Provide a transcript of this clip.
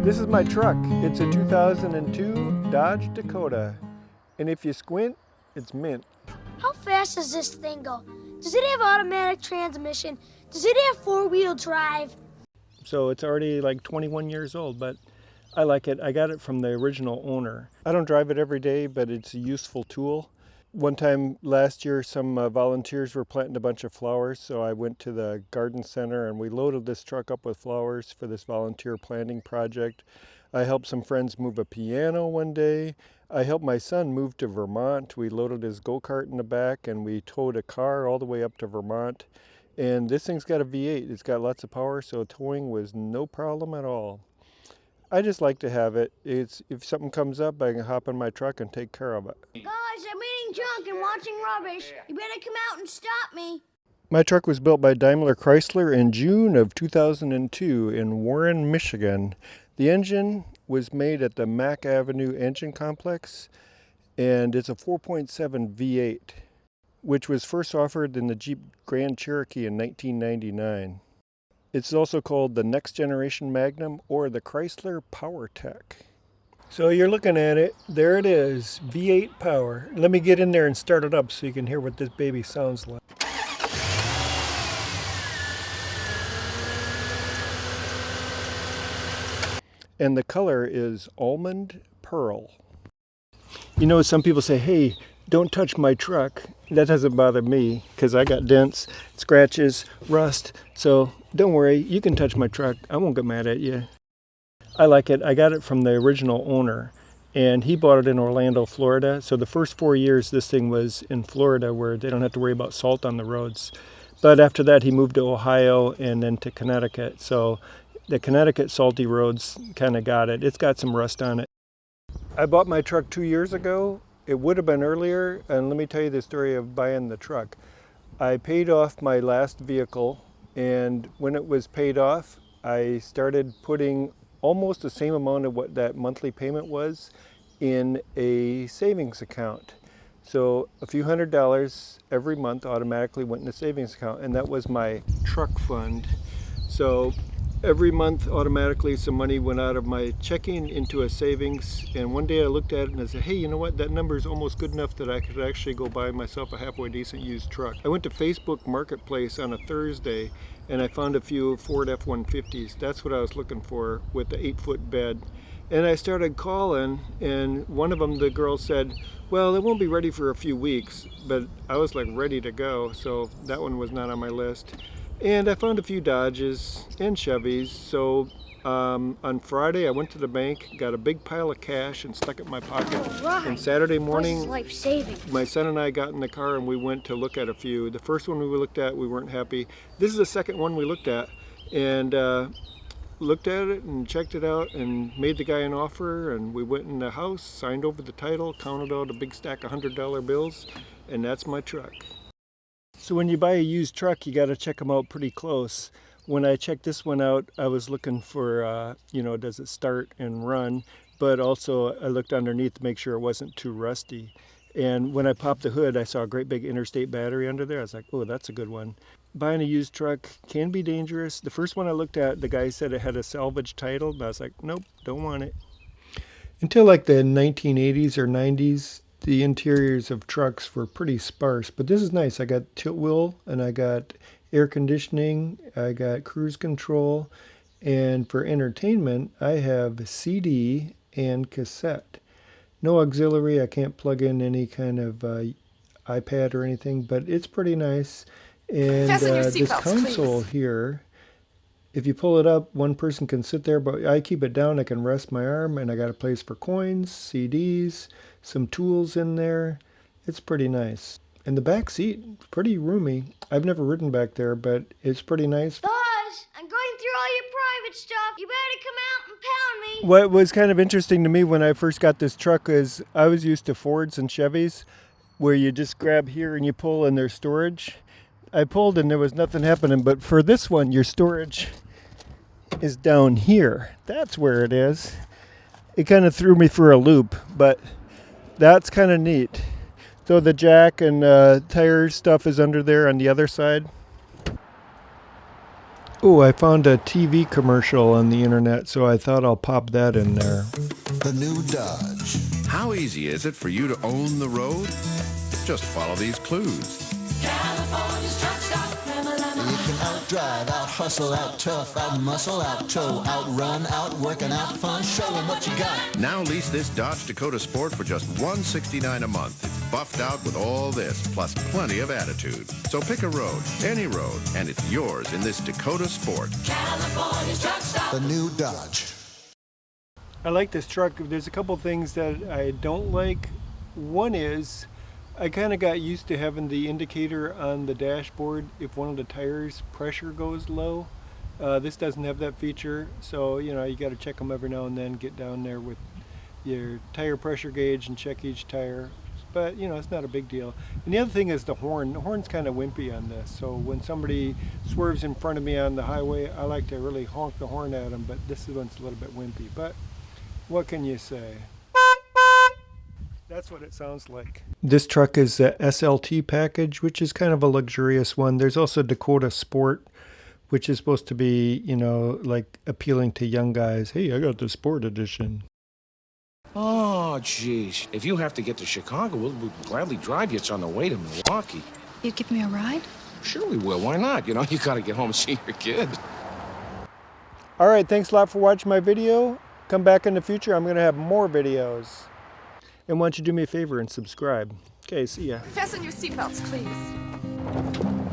This is my truck. It's a 2002 Dodge Dakota. And if you squint, it's mint. How fast does this thing go? Does it have automatic transmission? Does it have four-wheel drive? So it's already like 21 years old, but I like it. I got it from the original owner. I don't drive it every day, but it's a useful tool. One time last year, some volunteers were planting a bunch of flowers, so I went to the garden center and we loaded this truck up with flowers for this volunteer planting project. I helped some friends move a piano one day. I helped my son move to Vermont. We loaded his go-kart in the back and we towed a car all the way up to Vermont. And this thing's got a V8. It's got lots of power, so towing was no problem at all. I just like to have it. If something comes up, I can hop in my truck and take care of it. Guys, I'm eating junk and watching rubbish. You better come out and stop me. My truck was built by Daimler Chrysler in June of 2002 in Warren, Michigan. The engine was made at the Mack Avenue Engine Complex, and it's a 4.7 V8, which was first offered in the Jeep Grand Cherokee in 1999. It's also called the Next Generation Magnum or the Chrysler PowerTech. So you're looking at it, there it is, V8 power. Let me get in there and start it up so you can hear what this baby sounds like. And the color is almond pearl. You know, some people say, hey, don't touch my truck. That doesn't bother me because I got dents, scratches, rust. So don't worry, you can touch my truck. I won't get mad at you. I like it. I got it from the original owner and he bought it in Orlando, Florida. So the first 4 years this thing was in Florida where they don't have to worry about salt on the roads. But after that he moved to Ohio and then to Connecticut. So the Connecticut salty roads kind of got it. It's got some rust on it. I bought my truck 2 years ago. It would have been earlier, and let me tell you the story of buying the truck. I paid off my last vehicle, and when it was paid off, I started putting almost the same amount of what that monthly payment was in a savings account. So a few $100s every month automatically went in a savings account, and that was my truck fund. So every month automatically some money went out of my checking into a savings, and one day I looked at it and I said, hey, you know what, that number is almost good enough that I could actually go buy myself a halfway decent used truck. I went to Facebook Marketplace on a Thursday and I found a few Ford F-150s. That's what I was looking for with the 8-foot bed. And I started calling, and one of them, the girl said, well, it won't be ready for a few weeks, but I was like ready to go, so that one was not on my list. And I found a few Dodges and Chevys. So on Friday I went to the bank, got a big pile of cash and stuck it in my pocket. Right. And Saturday morning, Life-saving. my son and I got in the car and we went to look at a few. The first one we looked at, we weren't happy. This is the second one we looked at, and looked at it and checked it out and made the guy an offer, and we went in the house, signed over the title, counted out a big stack of $100 bills, and that's my truck. So when you buy a used truck, you got to check them out pretty close. When I checked this one out, I was looking for, does it start and run? But also I looked underneath to make sure it wasn't too rusty. And when I popped the hood, I saw a great big Interstate battery under there. I was like, oh, that's a good one. Buying a used truck can be dangerous. The first one I looked at, the guy said it had a salvage title, but I was like, nope, don't want it. Until like the 1980s or 90s, the interiors of trucks were pretty sparse, but this is nice. I got tilt wheel and I got air conditioning, I got cruise control, and for entertainment, I have CD and cassette. No auxiliary, I can't plug in any kind of iPad or anything, but it's pretty nice. And this console here, if you pull it up, one person can sit there, but I keep it down, I can rest my arm, and I got a place for coins, CDs, some tools in there. It's pretty nice. And the back seat, pretty roomy. I've never ridden back there, but it's pretty nice. Buzz, I'm going through all your private stuff. You better come out and pound me. What was kind of interesting to me when I first got this truck is I was used to Fords and Chevys where you just grab here and you pull and there's storage. I pulled and there was nothing happening, but for this one, your storage is down here. That's where it is. It kind of threw me for a loop, but that's kind of neat. So the jack and tire stuff is under there on the other side. Oh, I found a TV commercial on the internet, so I thought I'll pop that in there. The new Dodge. How easy is it for you to own the road? Just follow these clues. California's truck stop. You can out-drive, out-hustle, out-tough, out-muscle, out-tow, out-run, out-work, and out-fun. Show 'em what you got. Now lease this Dodge Dakota Sport for just $169 a month. It's buffed out with all this, plus plenty of attitude. So pick a road, any road, and it's yours in this Dakota Sport. California's truck stop. The new Dodge. I like this truck. There's a couple things that I don't like. One is I kind of got used to having the indicator on the dashboard if one of the tires pressure goes low. This doesn't have that feature, so you got to check them every now and then, get down there with your tire pressure gauge and check each tire. But it's not a big deal. And the other thing is the horn. The horn's kind of wimpy on this, so when somebody swerves in front of me on the highway, I like to really honk the horn at them, but this one's a little bit wimpy. But what can you say? That's what it sounds like. This truck is a SLT package, which is kind of a luxurious one. There's also Dakota Sport, which is supposed to be, like appealing to young guys. Hey, I got the Sport Edition. Oh, geez. If you have to get to Chicago, we'll gladly drive you. It's on the way to Milwaukee. You'd give me a ride? Sure we will. Why not? You got to get home and see your kid. All right, thanks a lot for watching my video. Come back in the future. I'm going to have more videos. And why don't you do me a favor and subscribe. Okay, see ya. Fasten your seatbelts, please.